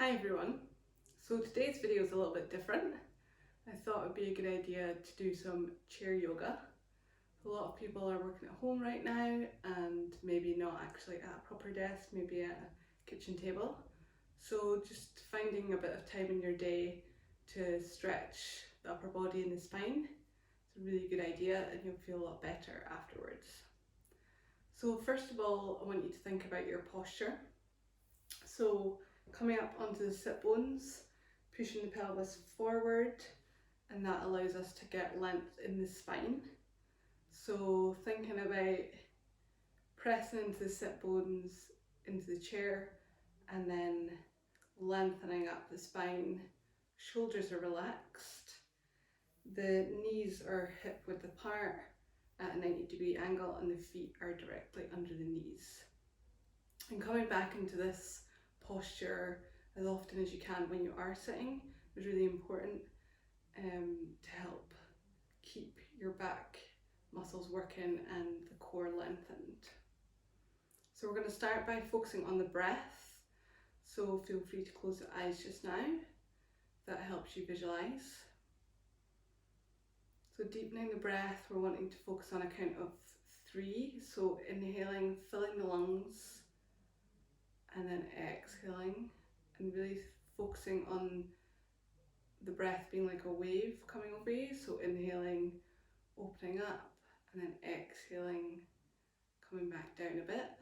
Hi everyone. So today's video is a little bit different. I thought it would be a good idea to do some chair yoga. A lot of people are working at home right now and maybe not actually at a proper desk, maybe at a kitchen table. So just finding a bit of time in your day to stretch the upper body and the spine is a really good idea, and you'll feel a lot better afterwards. So first of all, I want you to think about your posture. So coming up onto the sit bones, pushing the pelvis forward, and that allows us to get length in the spine. So thinking about pressing into the sit bones into the chair and then lengthening up the spine. Shoulders are relaxed, the knees are hip width apart at a 90-degree angle, and the feet are directly under the knees. And coming back into this posture as often as you can when you are sitting is really important to help keep your back muscles working and the core lengthened. So we're going to start by focusing on the breath. So feel free to close the eyes just now. That helps you visualize. So deepening the breath, we're wanting to focus on a count of 3. So inhaling, filling the lungs, and then exhaling, and really focusing on the breath being like a wave coming over you. So inhaling, opening up, and then exhaling, coming back down a bit,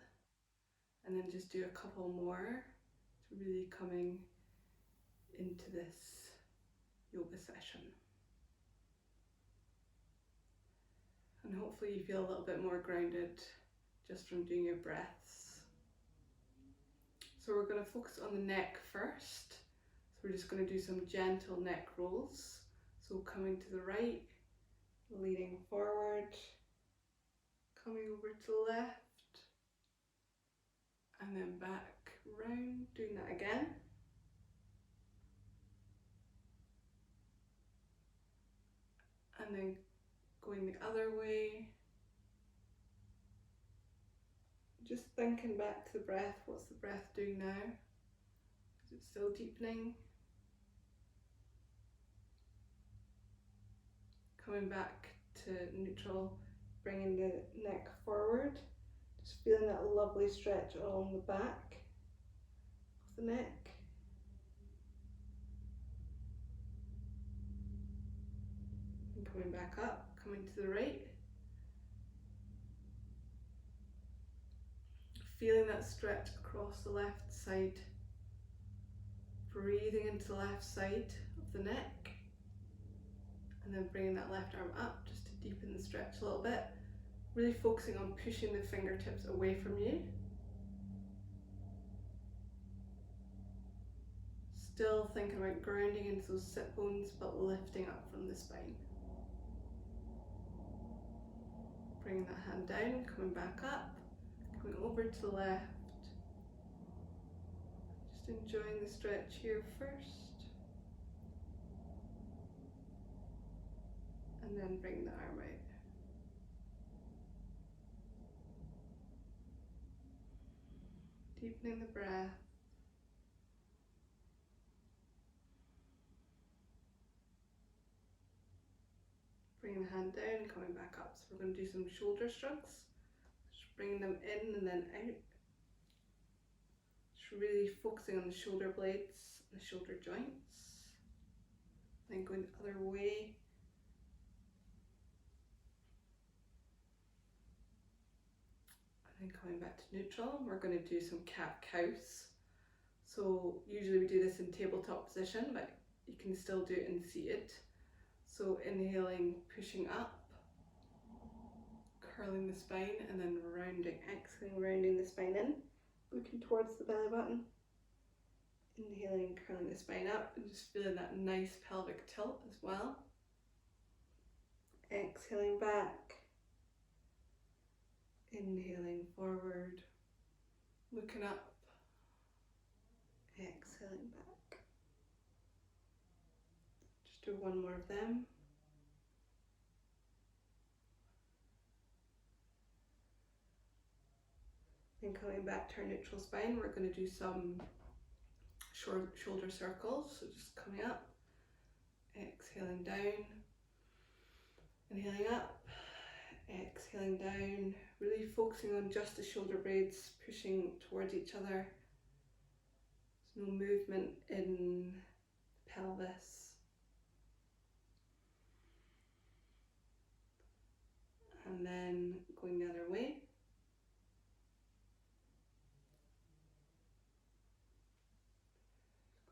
and then just do a couple more to really coming into this yoga session. And hopefully you feel a little bit more grounded just from doing your breaths. So we're going to focus on the neck first. So we're just going to do some gentle neck rolls. So coming to the right, leaning forward, coming over to the left, and then back round, doing that again. And then going the other way. Just thinking back to the breath, what's the breath doing now? Is it still deepening? Coming back to neutral, bringing the neck forward, just feeling that lovely stretch along the back of the neck. And coming back up, coming to the right. Feeling that stretch across the left side. Breathing into the left side of the neck. And then bringing that left arm up just to deepen the stretch a little bit. Really focusing on pushing the fingertips away from you. Still thinking about grounding into those sit bones, but lifting up from the spine. Bringing that hand down, coming back up, coming over to the left. Just enjoying the stretch here first. And then bring the arm out. Deepening the breath. Bringing the hand down, coming back up. So we're going to do some shoulder shrugs. Just bringing them in and then out. Just really focusing on the shoulder blades and the shoulder joints. Then going the other way. And then coming back to neutral. We're going to do some cat-cows. So usually we do this in tabletop position, but you can still do it in seated. So inhaling, pushing up, curling the spine, and then rounding, exhaling, rounding the spine in, looking towards the belly button. Inhaling, curling the spine up, and just feeling that nice pelvic tilt as well. Exhaling back, inhaling forward, looking up, exhaling back. Just do one more of them. Then coming back to our neutral spine, we're going to do some shoulder circles, so just coming up, exhaling down, inhaling up, exhaling down, really focusing on just the shoulder blades pushing towards each other. There's no movement in the pelvis. And then going the other way.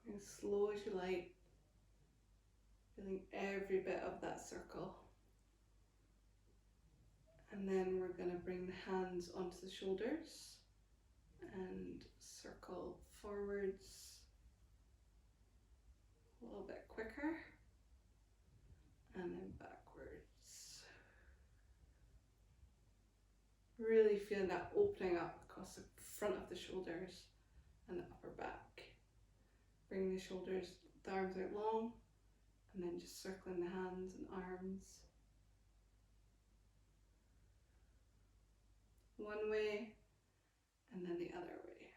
Going as slow as you like, feeling every bit of that circle. And then we're going to bring the hands onto the shoulders and circle forwards a little bit quicker, and then backwards. Really feeling that opening up across the front of the shoulders and the upper back. Bringing the shoulders, the arms out long, and then just circling the hands and arms. One way, and then the other way.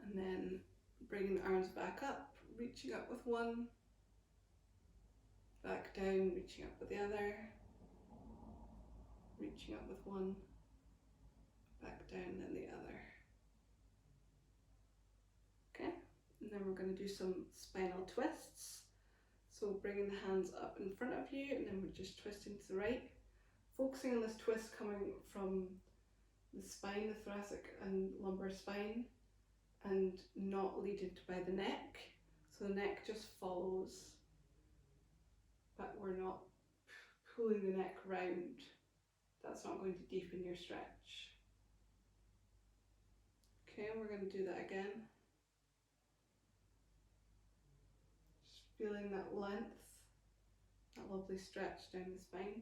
And then bringing the arms back up, reaching up with one, back down, reaching up with the other, reaching up with one, back down, then the other. Okay, and then we're going to do some spinal twists. So bringing the hands up in front of you, and then we're just twisting to the right. Focusing on this twist coming from the spine, the thoracic and lumbar spine, and not leaded by the neck. So the neck just follows, but we're not pulling the neck round. That's not going to deepen your stretch. Okay, we're going to do that again. Just feeling that length, that lovely stretch down the spine.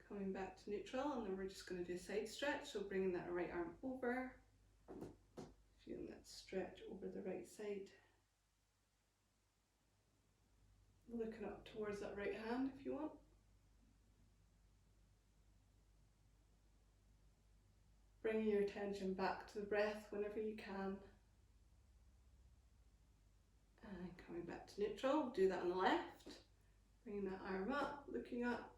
Coming back to neutral, and then we're just going to do a side stretch, so bringing that right arm over, feeling that stretch over the right side. Looking up towards that right hand if you want. Bringing your attention back to the breath whenever you can. And coming back to neutral, do that on the left. Bringing that arm up, looking up.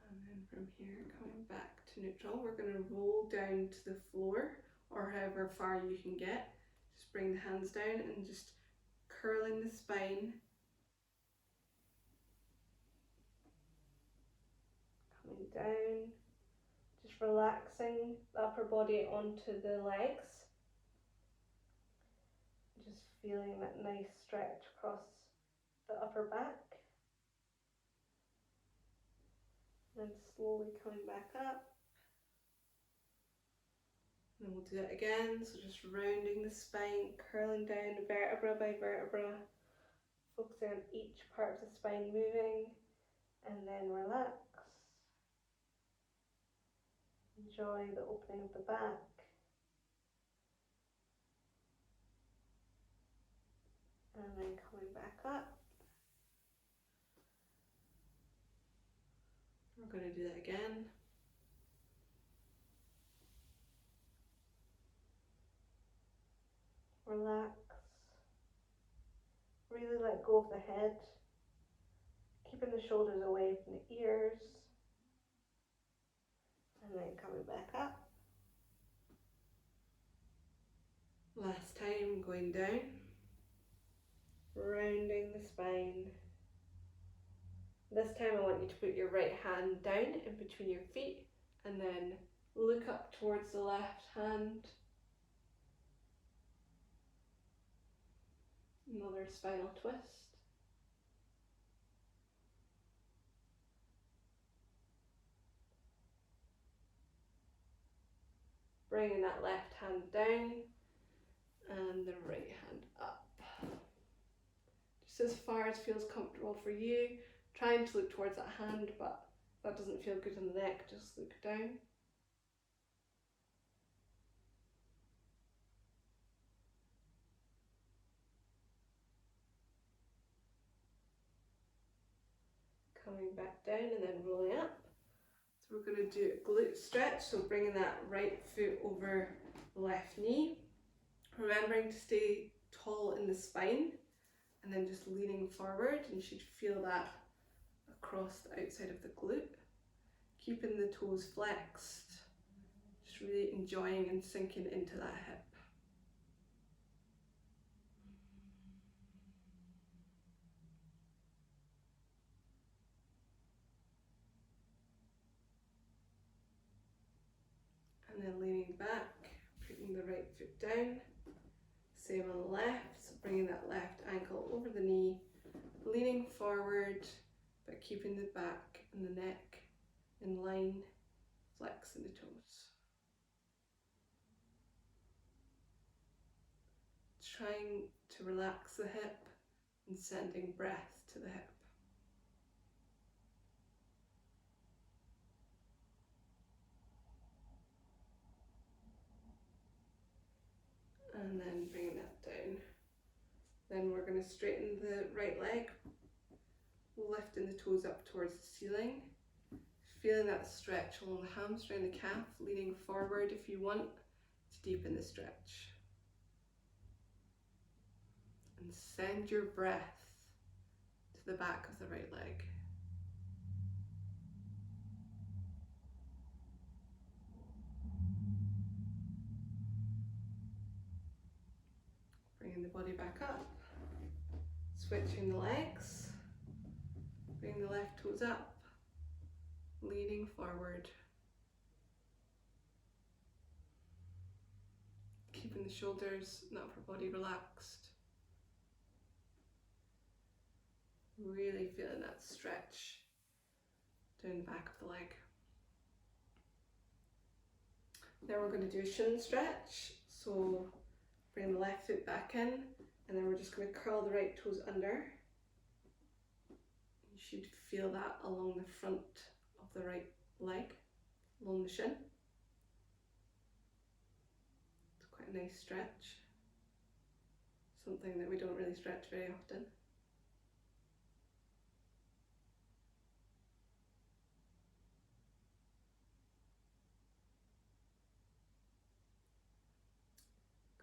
And then from here, coming back to neutral, we're going to roll down to the floor, or however far you can get. Just bring the hands down and just curling the spine. Coming down, just relaxing the upper body onto the legs. Just feeling that nice stretch across the upper back. And then slowly coming back up. And then we'll do it again, so just rounding the spine, curling down vertebra by vertebra, focusing on each part of the spine moving, and then relax. Enjoy the opening of the back. And then coming back up. We're going to do that again. Relax. Really let go of the head. Keeping the shoulders away from the ears. And then coming back up. Last time, going down. Rounding the spine. This time I want you to put your right hand down in between your feet and then look up towards the left hand. Another spinal twist. Bringing that left hand down and the right hand up. Just as far as feels comfortable for you. trying to look towards that hand, but that doesn't feel good on the neck, just look down. Coming back down and then rolling up. So we're going to do a glute stretch, so bringing that right foot over the left knee, remembering to stay tall in the spine, and then just leaning forward. You should feel that across the outside of the glute, keeping the toes flexed, just really enjoying and sinking into that hip. And then leaning back, putting the right foot down. Same on the left, so bringing that left ankle over the knee, leaning forward, but keeping the back and the neck in line, flexing the toes. Trying to relax the hip and sending breath to the hip. And then bring that down. Then we're going to straighten the right leg, lifting the toes up towards the ceiling, feeling that stretch along the hamstring, the calf, leaning forward if you want to deepen the stretch. And send your breath to the back of the right leg. Bringing the body back up, switching the legs, bring the left toes up, leaning forward, keeping the shoulders and upper body relaxed. Really feeling that stretch down the back of the leg. Now we're going to do a shin stretch. So bring the left foot back in, and then we're just going to curl the right toes under. You should feel that along the front of the right leg, along the shin. It's quite a nice stretch. Something that we don't really stretch very often.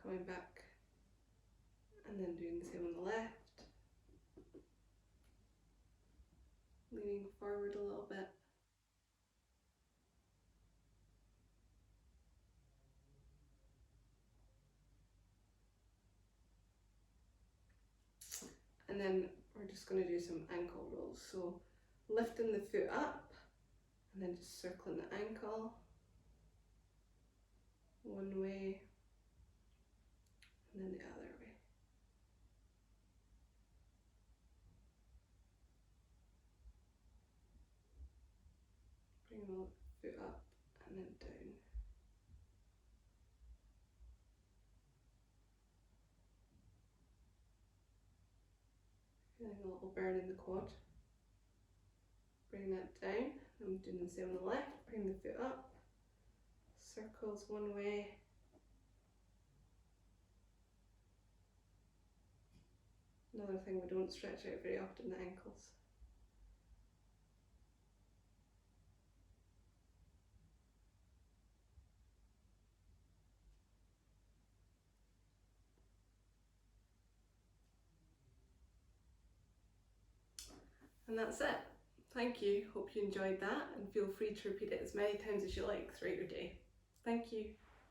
Coming back and then doing the same on the left. Leaning forward a little bit. And then we're just going to do some ankle rolls. So lifting the foot up and then just circling the ankle one way and then the other way. Bring the foot up and then down. Feeling a little burn in the quad. Bring that down. I'm doing the same on the left. Bring the foot up. Circles one way. Another thing we don't stretch out very often, the ankles. And that's it. Thank you. Hope you enjoyed that, and feel free to repeat it as many times as you like throughout your day. Thank you.